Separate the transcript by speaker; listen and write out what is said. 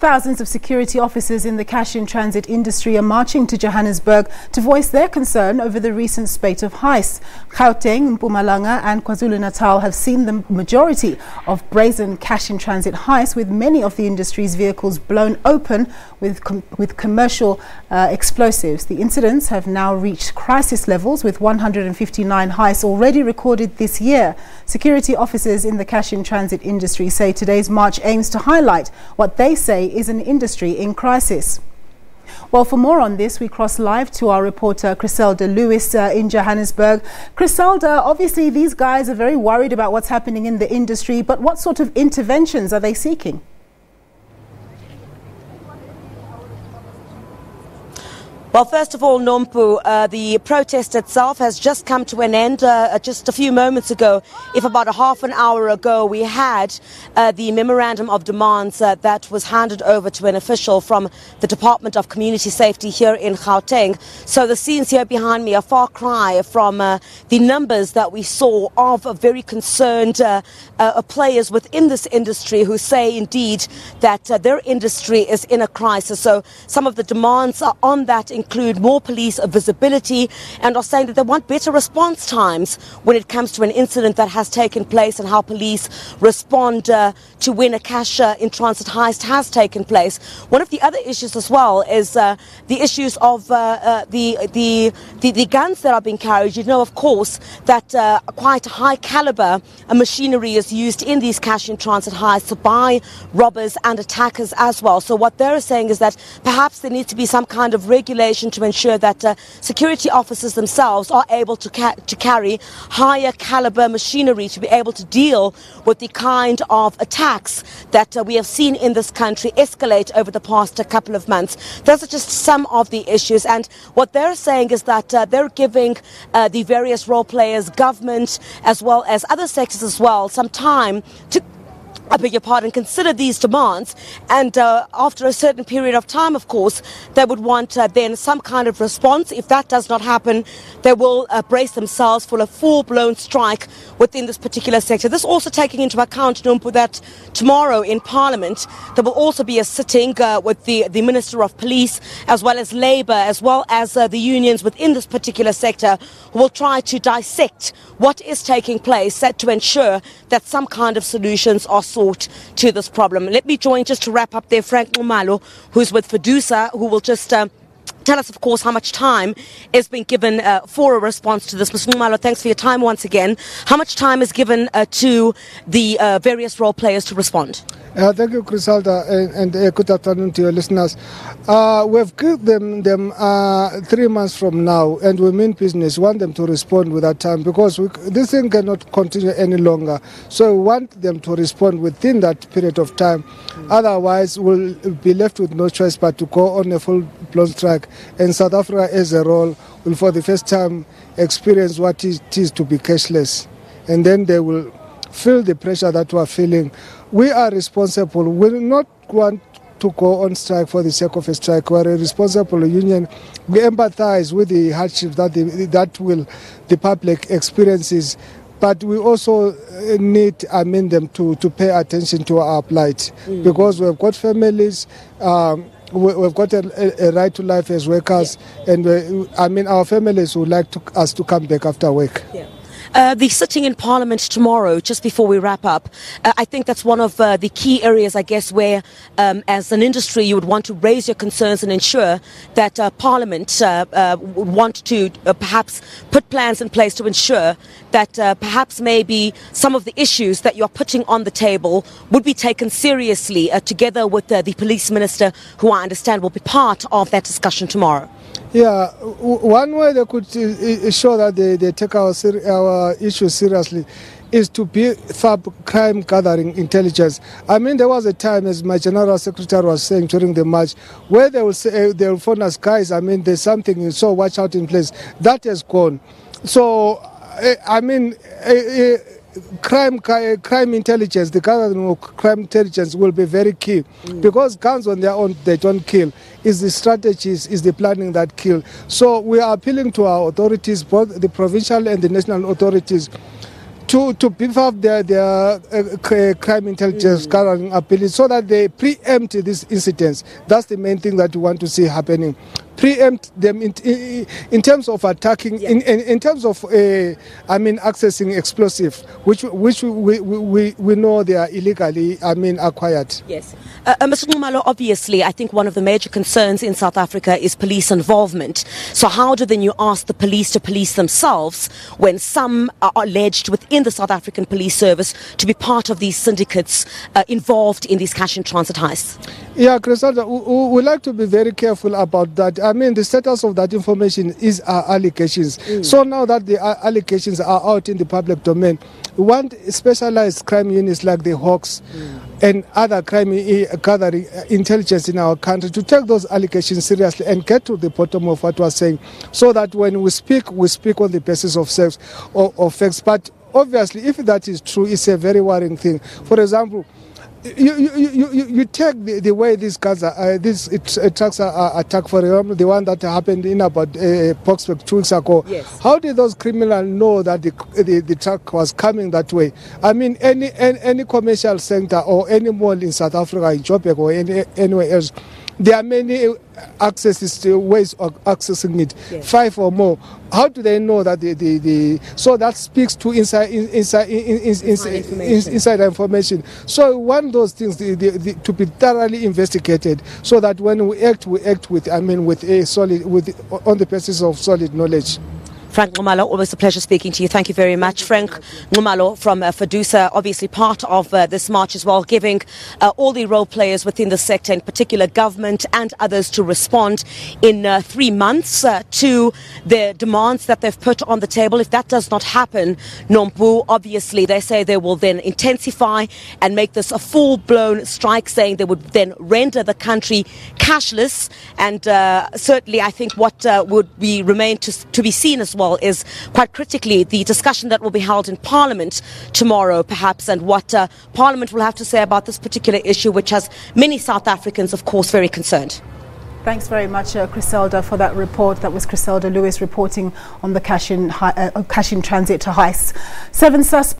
Speaker 1: Thousands of security officers in the cash-in-transit industry are marching to Johannesburg to voice their concern over the recent spate of heists. Gauteng, Mpumalanga and KwaZulu-Natal have seen the majority of brazen cash-in-transit heists, with many of the industry's vehicles blown open with commercial explosives. The incidents have now reached crisis levels, with 159 heists already recorded this year. Security officers in the cash-in-transit industry say today's march aims to highlight what they say is an industry in crisis. Well, for more on this, we cross live to our reporter Griselda Lewis in Johannesburg. Griselda, obviously these guys are very worried about what's happening in the industry, but what sort of interventions are they seeking?
Speaker 2: Well, first of all, Nompu, the protest itself has just come to an end just a few moments ago. If about a half an hour ago we had the memorandum of demands that was handed over to an official from the Department of Community Safety here in Gauteng. So the scenes here behind me are far cry from the numbers that we saw of very concerned players within this industry who say indeed that their industry is in a crisis. So some of the demands on that include more police visibility, and are saying that they want better response times when it comes to an incident that has taken place, and how police respond to when a cash-in-transit heist has taken place. One of the other issues as well is the issues of the guns that are being carried. You know, of course, that quite high caliber machinery is used in these cash-in-transit heists by robbers and attackers as well. So what they're saying is that perhaps there needs to be some kind of regulation to ensure that security officers themselves are able to carry higher caliber machinery to be able to deal with the kind of attacks that we have seen in this country escalate over the past couple of months. Those are just some of the issues, and what they're saying is that they're giving the various role players, government as well as other sectors as well, some time to consider these demands, and after a certain period of time, of course, they would want then some kind of response. If that does not happen, they will brace themselves for a full-blown strike within this particular sector. This also taking into account, Nompu, that tomorrow in Parliament there will also be a sitting with the Minister of Police, as well as Labour, as well as the unions within this particular sector, who will try to dissect what is taking place to ensure that some kind of solutions are sought to this problem. Let me join, just to wrap up there, Frank Umalo, who's with Fidusa, who will just tell us, of course, how much time is being given for a response to this. Mr. Umalo, thanks for your time once again. How much time is given to the various role players to respond?
Speaker 3: Thank you, Griselda, and good afternoon to your listeners. We've given them 3 months from now, and we mean business. We want them to respond with that time, because this thing cannot continue any longer. So we want them to respond within that period of time. Otherwise, we'll be left with no choice but to go on a full-blown strike. And South Africa, as a whole, will for the first time experience what it is to be cashless. And then they will feel the pressure that we are feeling. We are responsible. We do not want to go on strike for the sake of a strike. We are a responsible union. We empathize with the hardships that the public experiences, but we also need them to pay attention to our plight, because we've got families. We've got a right to life as workers, and our families would like us to come back after work.
Speaker 2: Yeah. The sitting in Parliament tomorrow, just before we wrap up, I think that's one of the key areas, I guess, where as an industry you would want to raise your concerns and ensure that Parliament would want to perhaps put plans in place to ensure that perhaps maybe some of the issues that you're putting on the table would be taken seriously, together with the Police Minister, who I understand will be part of that discussion tomorrow.
Speaker 3: Yeah, one way they could show that they take our issues seriously is to be crime gathering intelligence. There was a time, as my General Secretary was saying during the march, where they will say, they will phone us, guys, there's something, so watch out in place. That has gone. So, crime intelligence, the gathering of crime intelligence will be very key, because guns on their own, they don't kill. It's the strategies, is the planning that kill. So we are appealing to our authorities, both the provincial and the national authorities, to beef up their crime intelligence gathering ability so that they preempt these incidents. That's the main thing that we want to see happening. Preempt them in terms of attacking, in terms of accessing explosive, which we know they are illegally acquired.
Speaker 2: Yes. Mr. Nxumalo, obviously, I think one of the major concerns in South Africa is police involvement. So how do then you ask the police to police themselves when some are alleged within the South African police service to be part of these syndicates involved in these cash in transit heists?
Speaker 3: Yeah, Griselda, we like to be very careful about that. The status of that information is allegations. So now that the allegations are out in the public domain, we want specialized crime units like the Hawks and other crime gathering intelligence in our country to take those allegations seriously and get to the bottom of what we're saying, so that when we speak on the basis of facts. But obviously, if that is true, it's a very worrying thing. For example, you take the way these cars these trucks are attacked, for example, the one that happened in about Boksburg 2 weeks ago.
Speaker 2: Yes.
Speaker 3: How did those criminals know that the truck was coming that way? Any commercial center or any mall in South Africa, in Joburg or anywhere else, there are many ways of accessing it, 5 or more. How do they know that so that speaks to inside information. So we want those things to be thoroughly investigated, so that when we act with on the basis of solid knowledge.
Speaker 2: Frank Nxumalo, always a pleasure speaking to you. Thank you very much. Frank Nxumalo from Fedusa, obviously part of this march as well, giving all the role players within the sector, in particular government and others, to respond in 3 months to the demands that they've put on the table. If that does not happen, Nompu, obviously they say they will then intensify and make this a full-blown strike, saying they would then render the country cashless. And certainly I think what would remain to be seen as well is quite critically the discussion that will be held in Parliament tomorrow, perhaps, and what Parliament will have to say about this particular issue, which has many South Africans, of course, very concerned.
Speaker 1: Thanks very much, Griselda, for that report. That was Griselda Lewis reporting on the cash in transit heists. 7 suspects